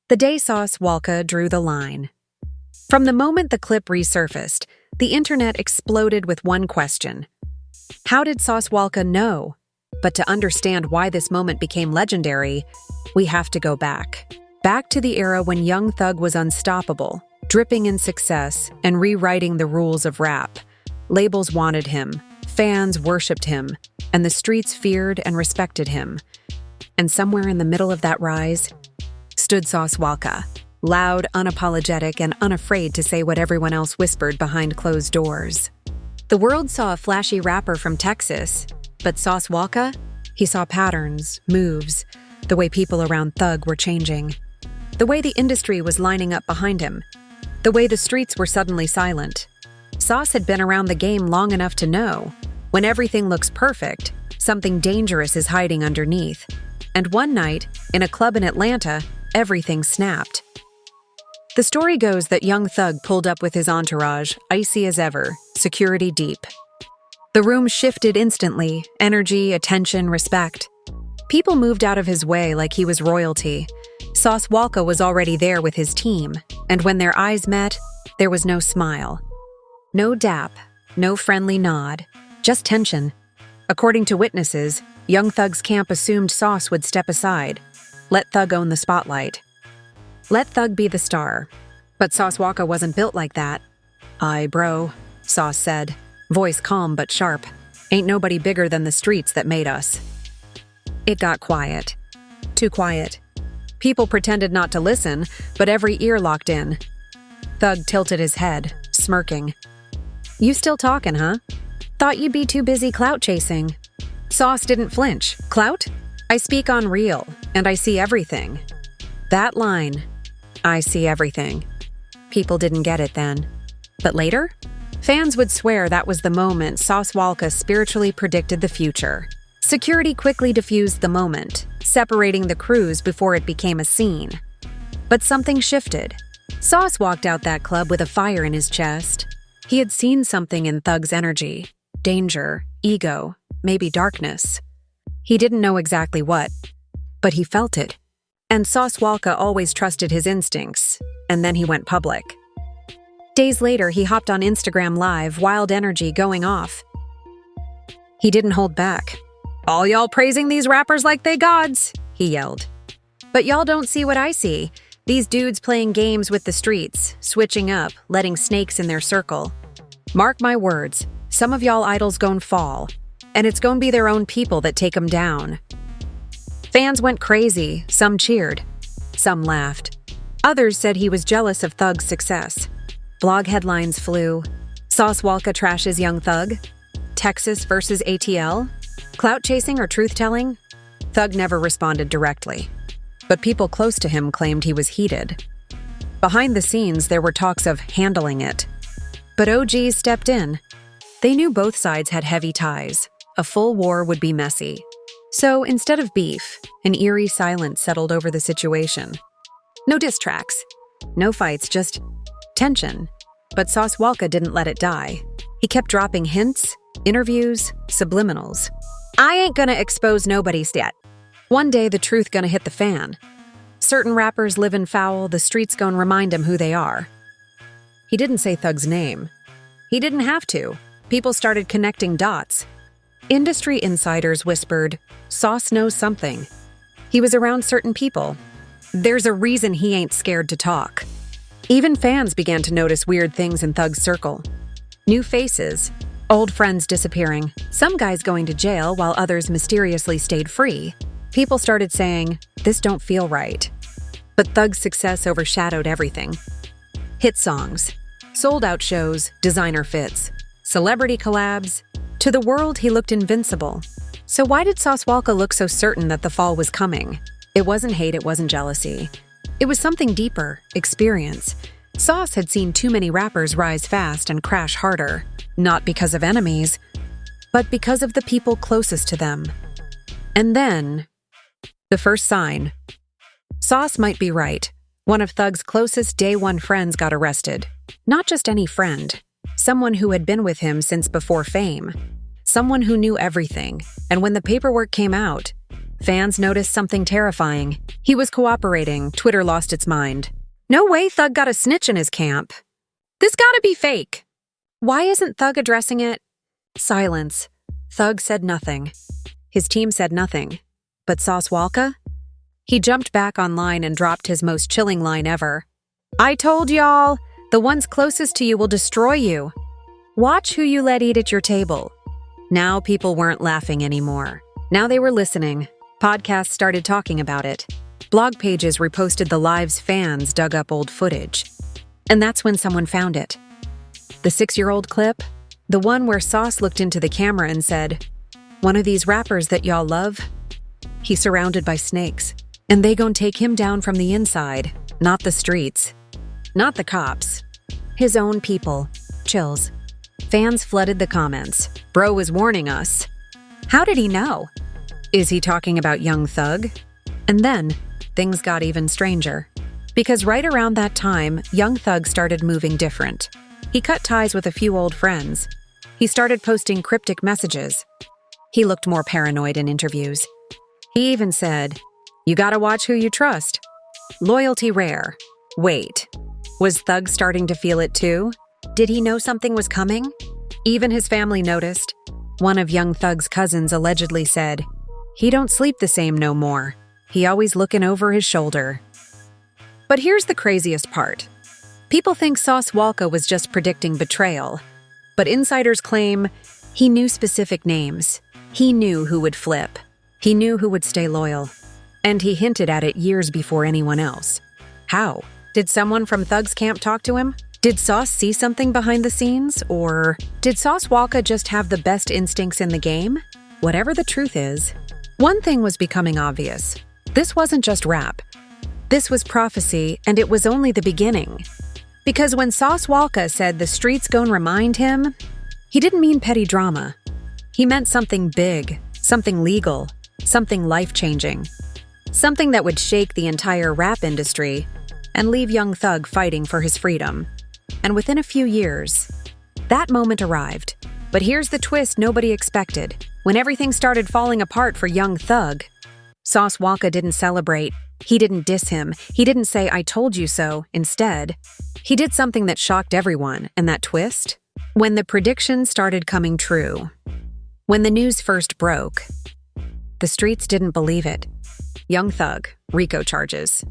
The day Sauce Walka drew the line. From the moment the clip resurfaced, the internet exploded with one question. How did Sauce Walka know? But to understand why this moment became legendary, we have to go back. Back to the era when Young Thug was unstoppable, dripping in success and rewriting the rules of rap. Labels wanted him, fans worshipped him, and the streets feared and respected him. And somewhere in the middle of that rise stood Sauce Walka, loud, unapologetic, and unafraid to say what everyone else whispered behind closed doors. The world saw a flashy rapper from Texas, but Sauce Walka? He saw patterns, moves, the way people around Thug were changing, the way the industry was lining up behind him, the way the streets were suddenly silent. Sauce had been around the game long enough to know, when everything looks perfect, something dangerous is hiding underneath. And one night, in a club in Atlanta, everything snapped. The story goes that Young Thug pulled up with his entourage, icy as ever, security deep. The room shifted instantly, energy, attention, respect. People moved out of his way like he was royalty. Sauce Walka was already there with his team, and when their eyes met, there was no smile. No dap, no friendly nod, just tension. According to witnesses, Young Thug's camp assumed Sauce would step aside, let Thug own the spotlight. Let Thug be the star. But Sauce Walka wasn't built like that. "Aye, bro," Sauce said, voice calm but sharp. "Ain't nobody bigger than the streets that made us." It got quiet. Too quiet. People pretended not to listen, but every ear locked in. Thug tilted his head, smirking. "You still talking, huh? Thought you'd be too busy clout chasing." Sauce didn't flinch. "Clout? I speak on real, and I see everything." That line, "I see everything." People didn't get it then. But later, fans would swear that was the moment Sauce Walka spiritually predicted the future. Security quickly diffused the moment, separating the crews before it became a scene. But something shifted. Sauce walked out that club with a fire in his chest. He had seen something in Thug's energy. Danger, ego, maybe darkness. He didn't know exactly what, but he felt it. And Sauce Walka always trusted his instincts, and then he went public. Days later, he hopped on Instagram Live, wild energy going off. He didn't hold back. "All y'all praising these rappers like they gods," he yelled. "But y'all don't see what I see. These dudes playing games with the streets, switching up, letting snakes in their circle. Mark my words, some of y'all idols gon' fall, and it's gon' be their own people that take 'em down." Fans went crazy, some cheered, some laughed. Others said he was jealous of Thug's success. Blog headlines flew. Sauce Walka trashes Young Thug. Texas versus ATL. Clout chasing or truth-telling? Thug never responded directly, but people close to him claimed he was heated. Behind the scenes, there were talks of handling it. But OGs stepped in. They knew both sides had heavy ties. A full war would be messy. So instead of beef, an eerie silence settled over the situation. No diss tracks, no fights, just tension. But Sauce Walka didn't let it die. He kept dropping hints, interviews, subliminals. "I ain't gonna expose nobody's yet. One day the truth gonna hit the fan. Certain rappers livin' foul, the streets gonna remind 'em who they are." He didn't say Thug's name. He didn't have to. People started connecting dots. Industry insiders whispered, "Sauce knows something. He was around certain people. There's a reason he ain't scared to talk." Even fans began to notice weird things in Thug's circle. New faces, old friends disappearing, some guys going to jail while others mysteriously stayed free. People started saying, "This don't feel right." But Thug's success overshadowed everything. Hit songs, sold-out shows, designer fits, celebrity collabs. To the world, he looked invincible. So why did Sauce Walka look so certain that the fall was coming? It wasn't hate, it wasn't jealousy. It was something deeper, experience. Sauce had seen too many rappers rise fast and crash harder, not because of enemies, but because of the people closest to them. And then, the first sign. Sauce might be right. One of Thug's closest day one friends got arrested. Not just any friend. Someone who had been with him since before fame. Someone who knew everything. And when the paperwork came out, Fans noticed something terrifying. He was cooperating. Twitter lost its mind. No way Thug got a snitch in his camp. This gotta be fake. Why isn't Thug addressing it? Silence. Thug said nothing. His team said nothing. But Sauce Walka? He jumped back online and dropped his most chilling line ever. I told y'all, the ones closest to you will destroy you. Watch who you let eat at your table. Now people weren't laughing anymore. Now they were listening. Podcasts started talking about it. Blog pages reposted the lives fans dug up old footage. And that's when someone found it. The 6-year-old clip, the one where Sauce looked into the camera and said, "One of these rappers that y'all love? He's surrounded by snakes, and they gon' take him down from the inside, not the streets, not the cops. His own people." Chills. Fans flooded the comments. Bro was warning us. How did he know? Is he talking about Young Thug? And then, things got even stranger. Because right around that time, Young Thug started moving different. He cut ties with a few old friends. He started posting cryptic messages. He looked more paranoid in interviews. He even said, "You gotta watch who you trust. Loyalty rare." Wait, was Thug starting to feel it too? Did he know something was coming? Even his family noticed. One of Young Thug's cousins allegedly said, "He don't sleep the same no more. He always looking over his shoulder." But here's the craziest part. People think Sauce Walka was just predicting betrayal. But insiders claim he knew specific names. He knew who would flip. He knew who would stay loyal. And he hinted at it years before anyone else. How? Did someone from Thug's camp talk to him? Did Sauce see something behind the scenes? Or did Sauce Walka just have the best instincts in the game? Whatever the truth is, one thing was becoming obvious. This wasn't just rap. This was prophecy, and it was only the beginning. Because when Sauce Walka said the streets gon' remind him, he didn't mean petty drama. He meant something big, something legal, something life-changing. Something that would shake the entire rap industry and leave Young Thug fighting for his freedom. And within a few years, that moment arrived. But here's the twist nobody expected. When everything started falling apart for Young Thug, Sauce Walka didn't celebrate. He didn't diss him. He didn't say, "I told you so." Instead, he did something that shocked everyone. And that twist? When the predictions started coming true. When the news first broke, the streets didn't believe it. Young Thug, RICO charges.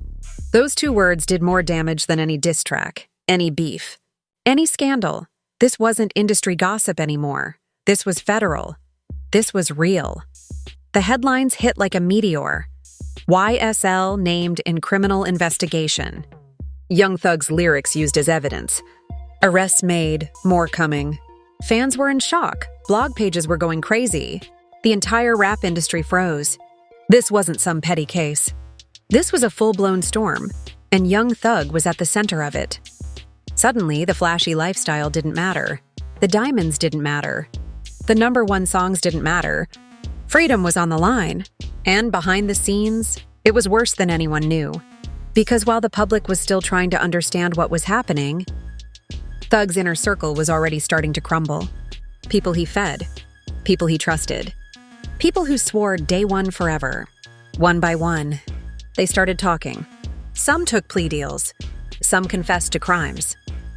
Those two words did more damage than any diss track, any beef, any scandal. This wasn't industry gossip anymore. This was federal. This was real. The headlines hit like a meteor. YSL named in criminal investigation. Young Thug's lyrics used as evidence. Arrests made, more coming. Fans were in shock. Blog pages were going crazy. The entire rap industry froze. This wasn't some petty case. This was a full-blown storm, and Young Thug was at the center of it. Suddenly, the flashy lifestyle didn't matter. The diamonds didn't matter. The #1 songs didn't matter. Freedom was on the line. And behind the scenes, it was worse than anyone knew. Because while the public was still trying to understand what was happening, Thug's inner circle was already starting to crumble. People he fed. People he trusted. People who swore day one forever. One by one, they started talking. Some took plea deals. Some confessed to crimes.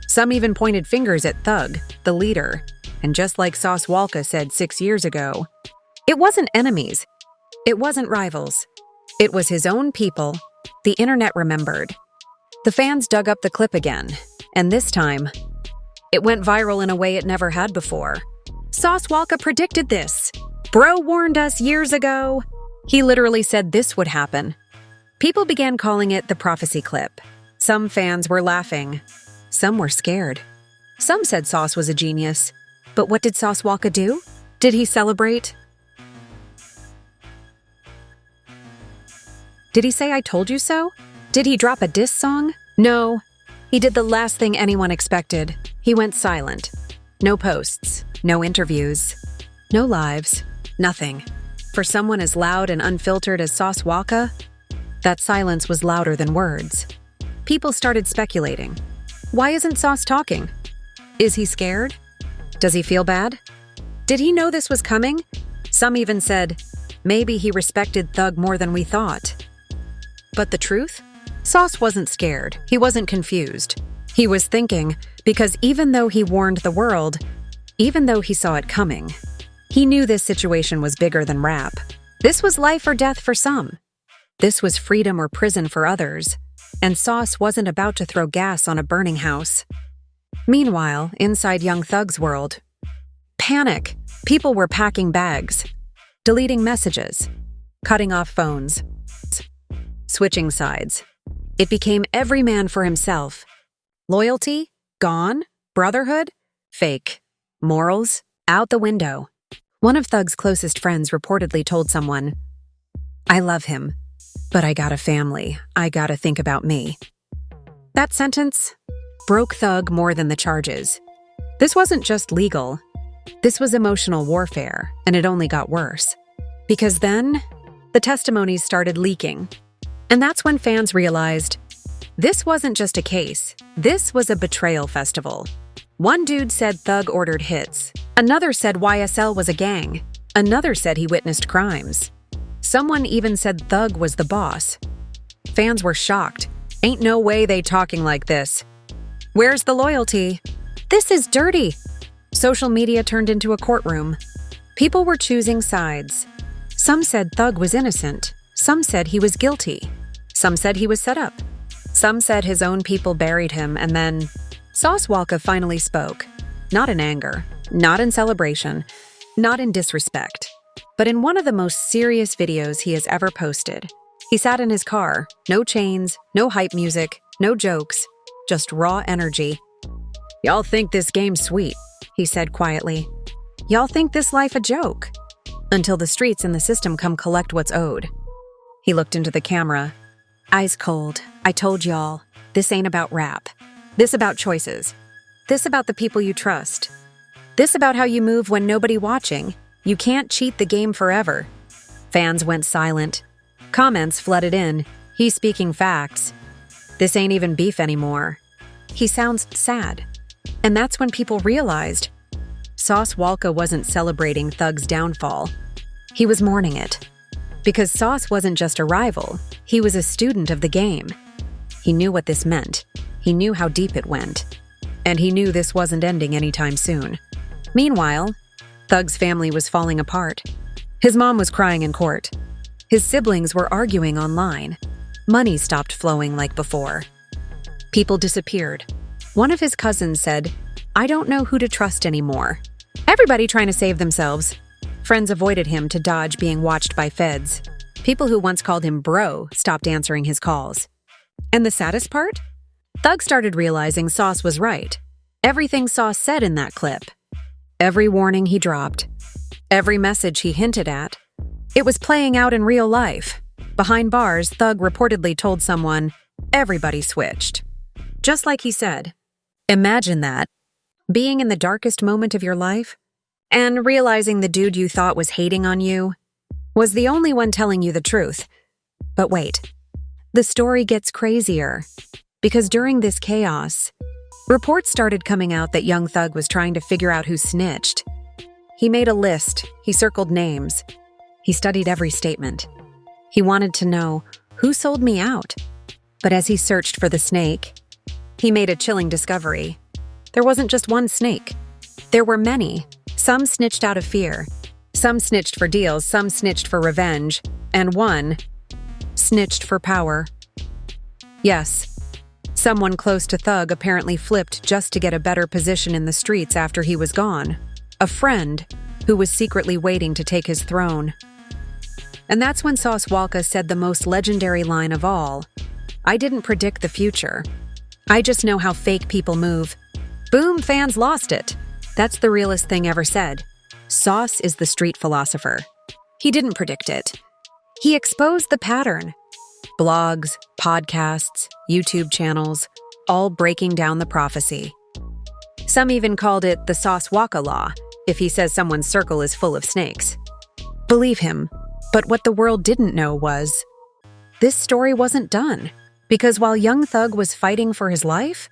Some even pointed fingers at Thug, the leader. And just like Sauce Walka said 6 years ago, it wasn't enemies. It wasn't rivals. It was his own people. The internet remembered. The fans dug up the clip again. And this time, it went viral in a way it never had before. Sauce Walka predicted this. Bro warned us years ago. He literally said this would happen. People began calling it the prophecy clip. Some fans were laughing. Some were scared. Some said Sauce was a genius. But what did Sauce Walka do? Did he celebrate? Did he say, "I told you so"? Did he drop a diss song? No. He did the last thing anyone expected. He went silent. No posts, no interviews, no lives, nothing. For someone as loud and unfiltered as Sauce Walka, that silence was louder than words. People started speculating. Why isn't Sauce talking? Is he scared? Does he feel bad? Did he know this was coming? Some even said, Maybe he respected Thug more than we thought. But the truth? Sauce wasn't scared. He wasn't confused. He was thinking, because even though he warned the world, even though he saw it coming, he knew this situation was bigger than rap. This was life or death for some. This was freedom or prison for others. And Sauce wasn't about to throw gas on a burning house. Meanwhile, inside Young Thug's world, panic. People were packing bags, deleting messages, cutting off phones, switching sides. It became every man for himself. Loyalty? Gone. Brotherhood? Fake. Morals? Out the window. One of Thug's closest friends reportedly told someone, "I love him, but I got a family. I gotta think about me." That sentence broke Thug more than the charges. This wasn't just legal. This was emotional warfare, and it only got worse. Because then, the testimonies started leaking. And that's when fans realized, this wasn't just a case. This was a betrayal festival. One dude said Thug ordered hits. Another said YSL was a gang. Another said he witnessed crimes. Someone even said Thug was the boss. Fans were shocked. Ain't no way they talking like this. Where's the loyalty? This is dirty. Social media turned into a courtroom. People were choosing sides. Some said Thug was innocent. Some said he was guilty. Some said he was set up. Some said his own people buried him, and then Sauce Walka finally spoke. Not in anger, not in celebration, not in disrespect, but in one of the most serious videos he has ever posted. He sat in his car, no chains, no hype music, no jokes, just raw energy. "Y'all think this game's sweet," he said quietly. "Y'all think this life a joke, until the streets and the system come collect what's owed." He looked into the camera. "Eyes cold. I told y'all, this ain't about rap. This about choices. This about the people you trust. This about how you move when nobody watching. You can't cheat the game forever." Fans went silent. Comments flooded in. "He's speaking facts. This ain't even beef anymore. He sounds sad." And that's when people realized Sauce Walka wasn't celebrating Thug's downfall. He was mourning it. Because Sauce wasn't just a rival, he was a student of the game. He knew what this meant. He knew how deep it went. And he knew this wasn't ending anytime soon. Meanwhile, Thug's family was falling apart. His mom was crying in court. His siblings were arguing online. Money stopped flowing like before. People disappeared. One of his cousins said, "I don't know who to trust anymore." Everybody trying to save themselves. Friends avoided him to dodge being watched by feds. People who once called him bro stopped answering his calls. And the saddest part? Thug started realizing Sauce was right. Everything Sauce said in that clip. Every warning he dropped. Every message he hinted at. It was playing out in real life. Behind bars, Thug reportedly told someone, "Everybody switched." Just like he said. Imagine that. Being in the darkest moment of your life and realizing the dude you thought was hating on you was the only one telling you the truth. But wait, the story gets crazier. Because during this chaos, reports started coming out that Young Thug was trying to figure out who snitched. He made a list. He circled names. He studied every statement. He wanted to know, who sold me out? But as he searched for the snake, he made a chilling discovery. There wasn't just one snake. There were many. Some snitched out of fear. Some snitched for deals. Some snitched for revenge. And one snitched for power. Yes, someone close to Thug apparently flipped just to get a better position in the streets after he was gone. A friend who was secretly waiting to take his throne. And that's when Sauce Walka said the most legendary line of all. "I didn't predict the future. I just know how fake people move." Boom, fans lost it. That's the realest thing ever said. Sauce is the street philosopher. He didn't predict it. He exposed the pattern. Blogs, podcasts, YouTube channels, all breaking down the prophecy. Some even called it the Sauce Walka law, if he says someone's circle is full of snakes. Believe him, but what the world didn't know was, this story wasn't done. Because while Young Thug was fighting for his life,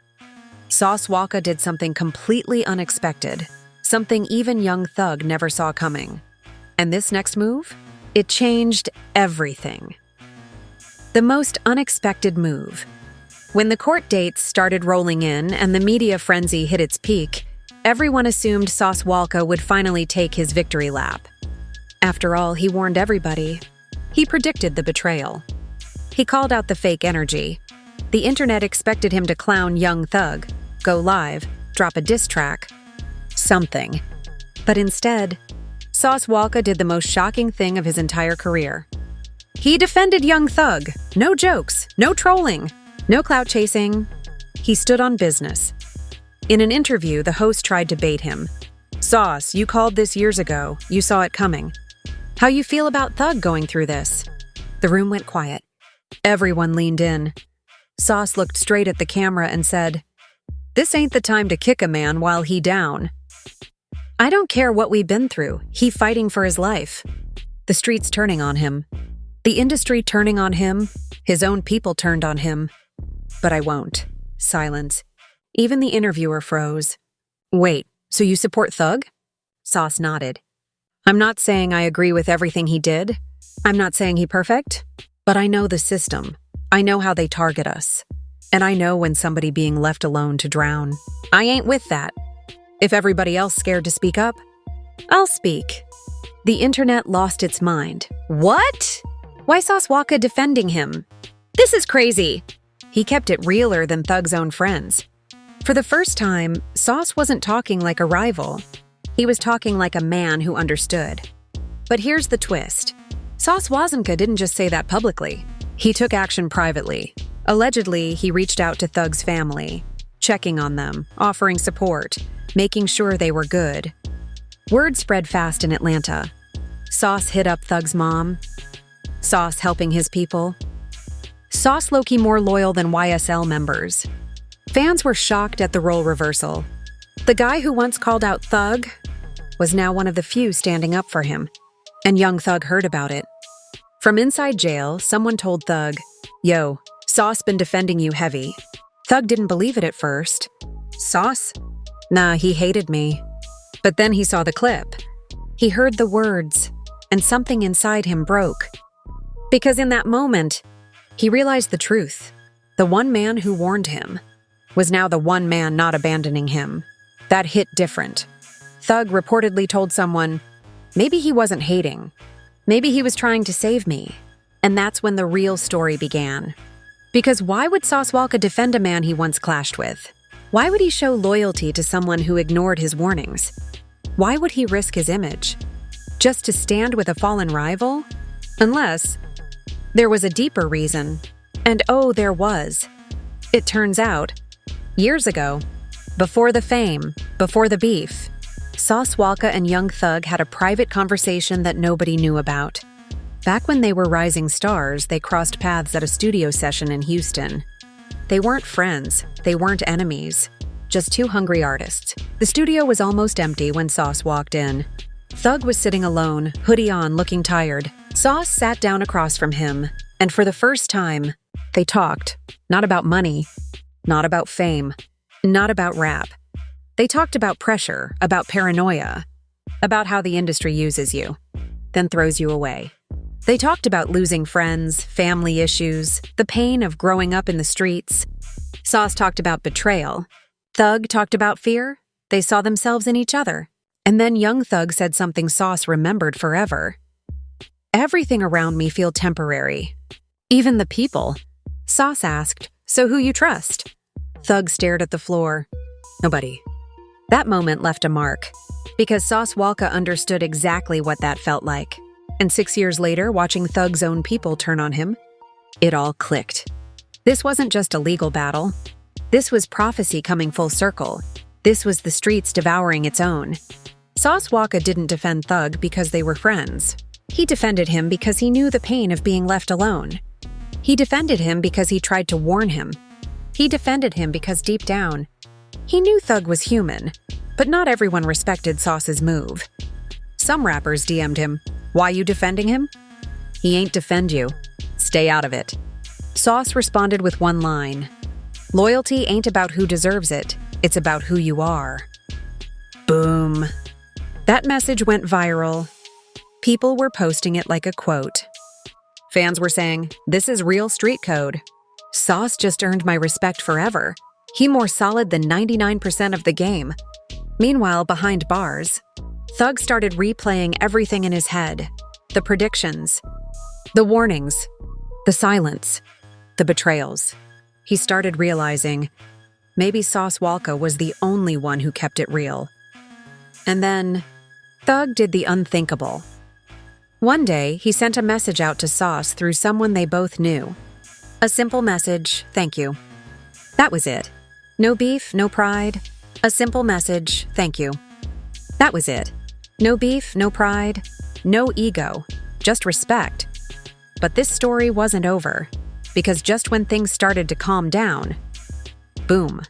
Sauce Walka did something completely unexpected, something even Young Thug never saw coming. And this next move? It changed everything. The most unexpected move. When the court dates started rolling in and the media frenzy hit its peak, everyone assumed Sauce Walka would finally take his victory lap. After all, he warned everybody. He predicted the betrayal. He called out the fake energy. The internet expected him to clown Young Thug, go live, drop a diss track, something. But instead, Sauce Walka did the most shocking thing of his entire career. He defended Young Thug. No jokes, no trolling, no clout chasing. He stood on business. In an interview, the host tried to bait him. "Sauce, you called this years ago. You saw it coming. How you feel about Thug going through this?" The room went quiet. Everyone leaned in. Sauce looked straight at the camera and said, "This ain't the time to kick a man while he down. I don't care what we've been through. He fighting for his life. The streets turning on him. The industry turning on him. His own people turned on him. But I won't." Silence. Even the interviewer froze. "Wait, so you support Thug?" Sauce nodded. "I'm not saying I agree with everything he did. I'm not saying he perfect. But I know the system. I know how they target us. And I know when somebody being left alone to drown. I ain't with that. If everybody else scared to speak up, I'll speak." The internet lost its mind. What? Why Sauce Walka defending him? This is crazy. He kept it realer than Thug's own friends. For the first time, Sauce wasn't talking like a rival. He was talking like a man who understood. But here's the twist. Sauce Walka didn't just say that publicly. He took action privately. Allegedly, he reached out to Thug's family, checking on them, offering support, making sure they were good. Word spread fast in Atlanta. Sauce hit up Thug's mom. Sauce helping his people. Sauce low-key more loyal than YSL members. Fans were shocked at the role reversal. The guy who once called out Thug was now one of the few standing up for him. And Young Thug heard about it. From inside jail, someone told Thug, "Yo, Sauce been defending you heavy." Thug didn't believe it at first. "Sauce? Nah, he hated me." But then he saw the clip. He heard the words, and something inside him broke. Because in that moment, he realized the truth. The one man who warned him was now the one man not abandoning him. That hit different. Thug reportedly told someone, "Maybe he wasn't hating. Maybe he was trying to save me." And that's when the real story began. Because why would Sauce Walka defend a man he once clashed with? Why would he show loyalty to someone who ignored his warnings? Why would he risk his image? Just to stand with a fallen rival? Unless there was a deeper reason. And oh, there was. It turns out, years ago, before the fame, before the beef, Sauce Walka and Young Thug had a private conversation that nobody knew about. Back when they were rising stars, they crossed paths at a studio session in Houston. They weren't friends, they weren't enemies, just two hungry artists. The studio was almost empty when Sauce walked in. Thug was sitting alone, hoodie on, looking tired. Sauce sat down across from him, and for the first time, they talked. Not about money, not about fame, not about rap. They talked about pressure, about paranoia, about how the industry uses you, then throws you away. They talked about losing friends, family issues, the pain of growing up in the streets. Sauce talked about betrayal. Thug talked about fear. They saw themselves in each other. And then Young Thug said something Sauce remembered forever. "Everything around me feel temporary. Even the people." Sauce asked, "So who you trust?" Thug stared at the floor. "Nobody." That moment left a mark, because Sauce Walka understood exactly what that felt like. And 6 years later, watching Thug's own people turn on him, it all clicked. This wasn't just a legal battle. This was prophecy coming full circle. This was the streets devouring its own. Sauce Walka didn't defend Thug because they were friends. He defended him because he knew the pain of being left alone. He defended him because he tried to warn him. He defended him because deep down, he knew Thug was human, but not everyone respected Sauce's move. Some rappers DM'd him, "Why you defending him?" "He ain't defend you. Stay out of it." Sauce responded with one line, "Loyalty ain't about who deserves it, it's about who you are." Boom. That message went viral. People were posting it like a quote. Fans were saying, "This is real street code. Sauce just earned my respect forever. He more solid than 99% of the game." Meanwhile, behind bars, Thug started replaying everything in his head. The predictions, the warnings, the silence, the betrayals. He started realizing maybe Sauce Walka was the only one who kept it real. And then, Thug did the unthinkable. One day, he sent a message out to Sauce through someone they both knew. A simple message, "Thank you." That was it. No beef, no pride. A simple message, "Thank you." That was it. No beef, no pride, no ego, just respect. But this story wasn't over, because just when things started to calm down, boom.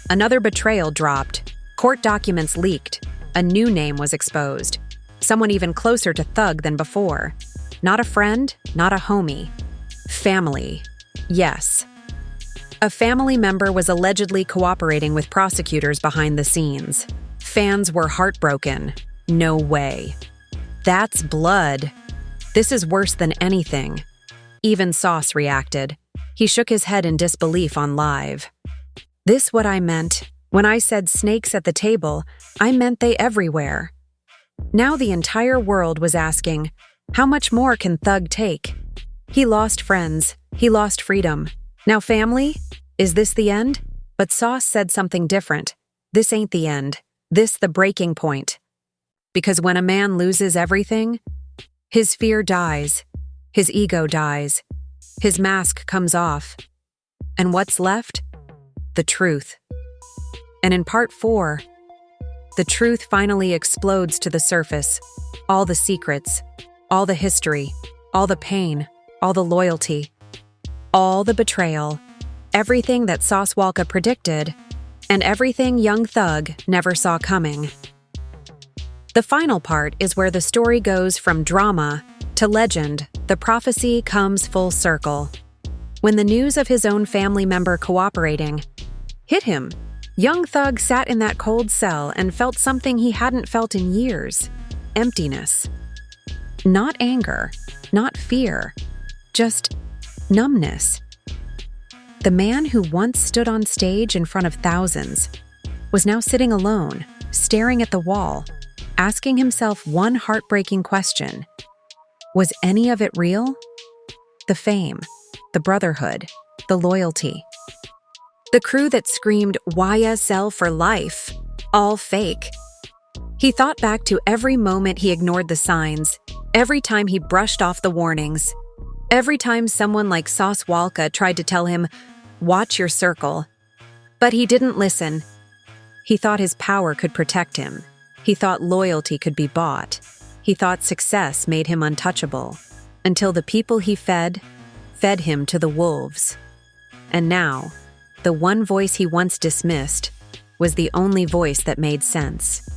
Another betrayal dropped, court documents leaked, a new name was exposed. Someone even closer to Thug than before. Not a friend, not a homie. Family. Yes. A family member was allegedly cooperating with prosecutors behind the scenes. Fans were heartbroken. No way. That's blood. This is worse than anything. Even Sauce reacted. He shook his head in disbelief on live. "This what I meant. When I said snakes at the table, I meant they everywhere." Now the entire world was asking, how much more can Thug take? He lost friends. He lost freedom. Now family? Is this the end? But Sauce said something different. This ain't the end. This the breaking point. Because when a man loses everything, his fear dies. His ego dies. His mask comes off. And what's left? The truth. And in part 4, the truth finally explodes to the surface. All the secrets, all the history, all the pain, all the loyalty, all the betrayal, everything that Sauce Walka predicted, and everything young Thug never saw coming. The final part is where the story goes from drama to legend. The prophecy comes full circle. When the news of his own family member cooperating hit him, young Thug sat in that cold cell and felt something he hadn't felt in years. Emptiness. Not anger, not fear, just numbness. The man who once stood on stage in front of thousands was now sitting alone, staring at the wall, asking himself one heartbreaking question. Was any of it real? The fame, the brotherhood, the loyalty. The crew that screamed YSL for life, all fake. He thought back to every moment he ignored the signs, every time he brushed off the warnings, every time someone like Sauce Walka tried to tell him, "Watch your circle." But he didn't listen. He thought his power could protect him. He thought loyalty could be bought. He thought success made him untouchable. Until the people he fed him to the wolves. And now, the one voice he once dismissed was the only voice that made sense.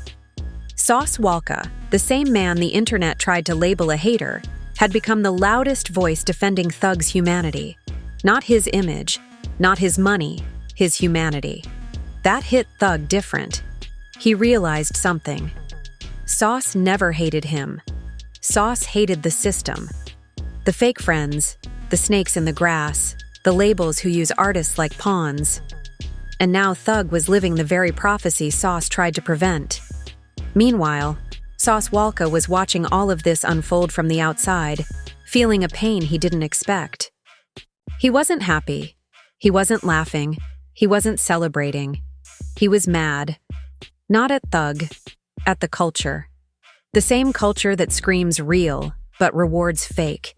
Sauce Walka, the same man the internet tried to label a hater, had become the loudest voice defending Thug's humanity. Not his image, not his money, his humanity. That hit Thug different. He realized something. Sauce never hated him. Sauce hated the system. The fake friends, the snakes in the grass, the labels who use artists like pawns. And now Thug was living the very prophecy Sauce tried to prevent. Meanwhile, Sauce Walka was watching all of this unfold from the outside, feeling a pain he didn't expect. He wasn't happy. He wasn't laughing. He wasn't celebrating. He was mad. Not at Thug, at the culture. The same culture that screams real, but rewards fake.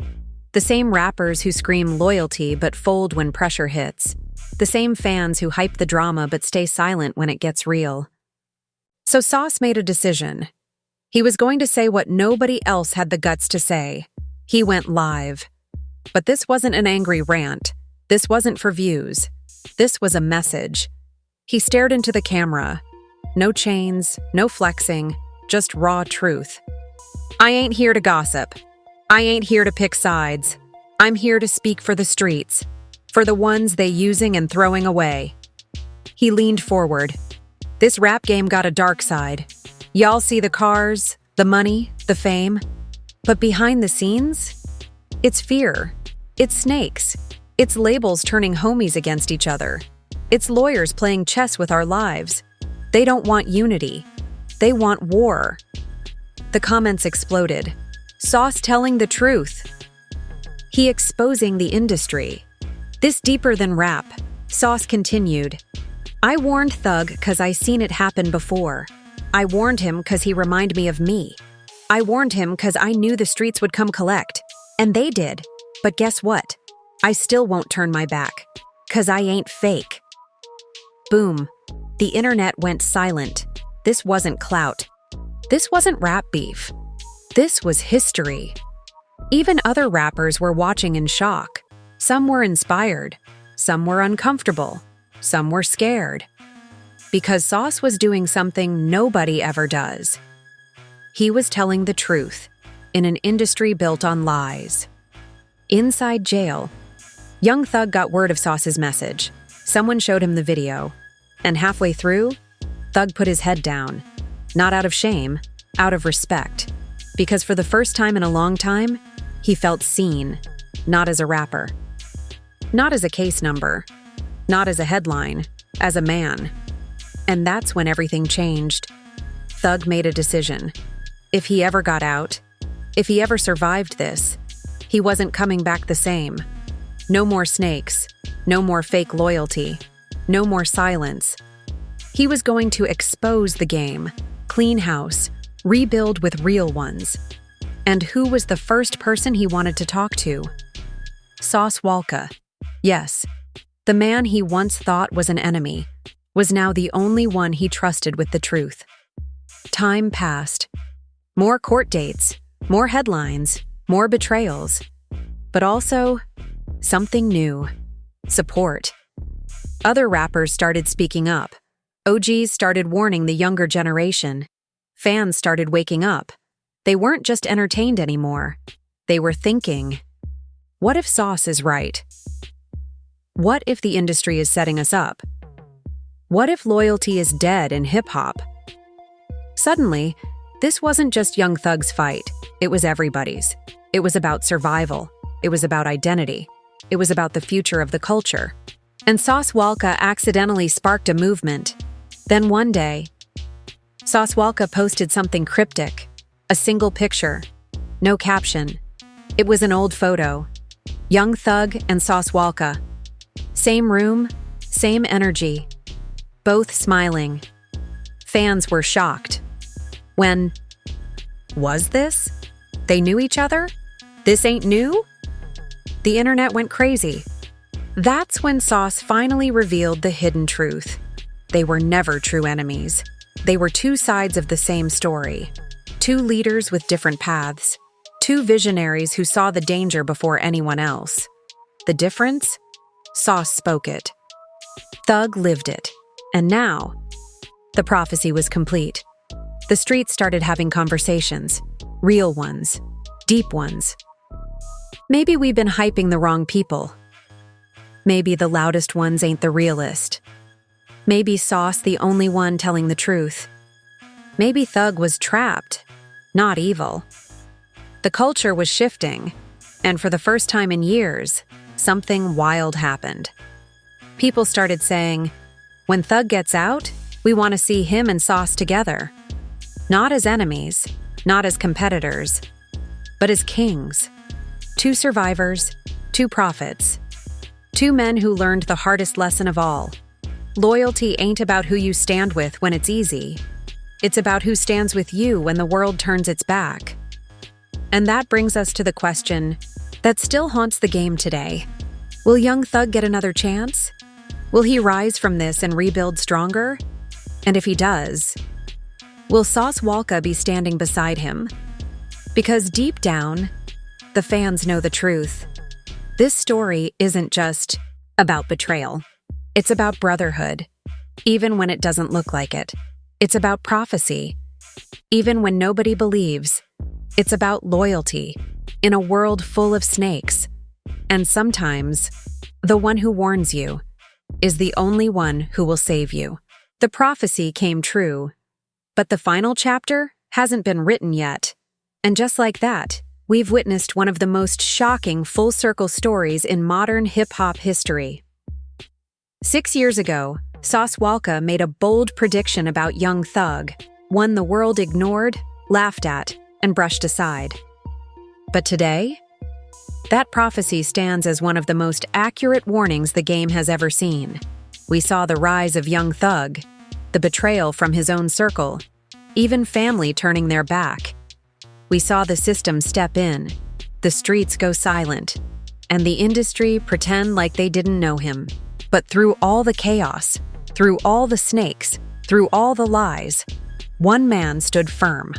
The same rappers who scream loyalty but fold when pressure hits. The same fans who hype the drama but stay silent when it gets real. So Sauce made a decision. He was going to say what nobody else had the guts to say. He went live. But this wasn't an angry rant. This wasn't for views. This was a message. He stared into the camera. No chains, no flexing, just raw truth. "I ain't here to gossip. I ain't here to pick sides. I'm here to speak for the streets, for the ones they using and throwing away." He leaned forward. "This rap game got a dark side. Y'all see the cars, the money, the fame. But behind the scenes, it's fear. It's snakes. It's labels turning homies against each other. It's lawyers playing chess with our lives. They don't want unity. They want war. The comments exploded. Sauce telling the truth. He exposing the industry. This deeper than rap. Sauce continued. I warned Thug 'cause I seen it happen before. I warned him 'cause he remind me of me. I warned him 'cause I knew the streets would come collect. And they did. But guess what? I still won't turn my back. 'Cause I ain't fake. Boom. The internet went silent. This wasn't clout. This wasn't rap beef. This was history. Even other rappers were watching in shock. Some were inspired. Some were uncomfortable. Some were scared. Because Sauce was doing something nobody ever does. He was telling the truth in an industry built on lies. Inside jail, young Thug got word of Sauce's message. Someone showed him the video. And halfway through, Thug put his head down. Not out of shame, out of respect. Because for the first time in a long time, he felt seen, not as a rapper. Not as a case number. Not as a headline, as a man. And that's when everything changed. Thug made a decision. If he ever got out, if he ever survived this, he wasn't coming back the same. No more snakes, no more fake loyalty, no more silence. He was going to expose the game, clean house, rebuild with real ones. And who was the first person he wanted to talk to? Sauce Walka. Yes, the man he once thought was an enemy was now the only one he trusted with the truth. Time passed. More court dates, more headlines, more betrayals. But also, something new. Support. Other rappers started speaking up. OGs started warning the younger generation. Fans started waking up. They weren't just entertained anymore. They were thinking, what if Sauce is right? What if the industry is setting us up? What if loyalty is dead in hip-hop? Suddenly, this wasn't just Young Thug's fight. It was everybody's. It was about survival. It was about identity. It was about the future of the culture. And Sauce Walka accidentally sparked a movement. Then one day, Sauce Walka posted something cryptic. A single picture. No caption. It was an old photo. Young Thug and Sauce Walka. Same room, same energy. Both smiling. Fans were shocked. When, was this? They knew each other? This ain't new? The internet went crazy. That's when Sauce finally revealed the hidden truth. They were never true enemies. They were two sides of the same story. Two leaders with different paths. Two visionaries who saw the danger before anyone else. The difference? Sauce spoke it. Thug lived it. And now, the prophecy was complete. The streets started having conversations. Real ones. Deep ones. Maybe we've been hyping the wrong people. Maybe the loudest ones ain't the realest. Maybe Sauce the only one telling the truth. Maybe Thug was trapped, not evil. The culture was shifting, and for the first time in years, something wild happened. People started saying, when Thug gets out, we want to see him and Sauce together. Not as enemies, not as competitors, but as kings. Two survivors, two prophets. Two men who learned the hardest lesson of all. Loyalty ain't about who you stand with when it's easy. It's about who stands with you when the world turns its back. And that brings us to the question that still haunts the game today. Will Young Thug get another chance? Will he rise from this and rebuild stronger? And if he does, will Sauce Walka be standing beside him? Because deep down, the fans know the truth. This story isn't just about betrayal. It's about brotherhood, even when it doesn't look like it. It's about prophecy, even when nobody believes. It's about loyalty in a world full of snakes. And sometimes, the one who warns you is the only one who will save you. The prophecy came true, but the final chapter hasn't been written yet. And just like that, we've witnessed one of the most shocking full-circle stories in modern hip-hop history. 6 years ago, Sauce Walka made a bold prediction about Young Thug, one the world ignored, laughed at, and brushed aside. But today, that prophecy stands as one of the most accurate warnings the game has ever seen. We saw the rise of Young Thug, the betrayal from his own circle, even family turning their back. We saw the system step in, the streets go silent, and the industry pretend like they didn't know him. But through all the chaos, through all the snakes, through all the lies, one man stood firm.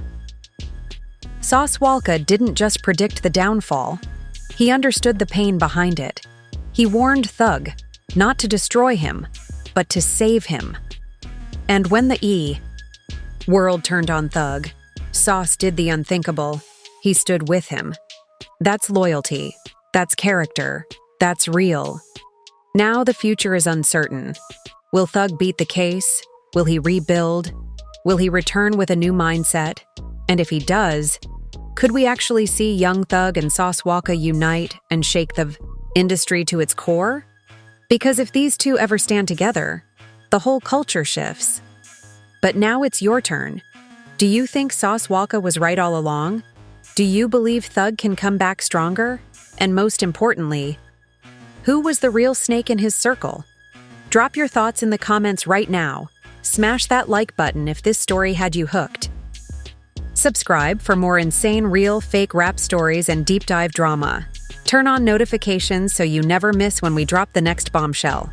Sauce Walka didn't just predict the downfall. He understood the pain behind it. He warned Thug not to destroy him, but to save him. And when the world turned on Thug, Sauce did the unthinkable. He stood with him. That's loyalty. That's character. That's real. Now the future is uncertain. Will Thug beat the case? Will he rebuild? Will he return with a new mindset? And if he does, could we actually see Young Thug and Sauce Walka unite and shake the industry to its core? Because if these two ever stand together, the whole culture shifts. But now it's your turn. Do you think Sauce Walka was right all along? Do you believe Thug can come back stronger? And most importantly, who was the real snake in his circle? Drop your thoughts in the comments right now. Smash that like button if this story had you hooked. Subscribe for more insane real fake rap stories and deep dive drama. Turn on notifications so you never miss when we drop the next bombshell.